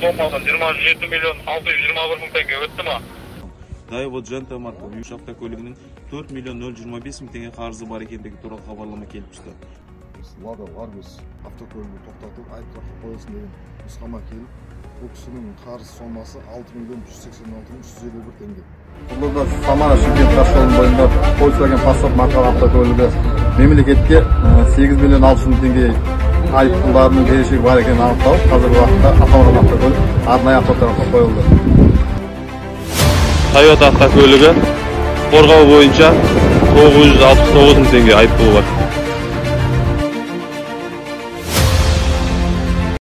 Сомадан 27 миллион 621 мың теңге өтті ма? Daewoo Janta marka Yumuş автокөлігінің 4 миллион 025 мың теңге қарызы бар екендігі туралы хабарлама келіп түсті. Lada Largus автокөлігі тоқтатып айыптарға қойылсын деген нұсқама келіп, бұл кісінің қарыз сомасы 6 миллион 186 мың 151 теңге. Қызылорда Самара Шымкент тасжолының бойында Volkswagen Passat маркалы автокөлігі мемлекетке 8 миллион 600 мың теңге айыппұлдарының берешегі бар екенін анықталып, қазіргі уақытта аталған автокөлік арнайы автотұраққа қойылды. Toyota автокөлігі қорғау бойынша 969 мың теңге айыппұлы бар.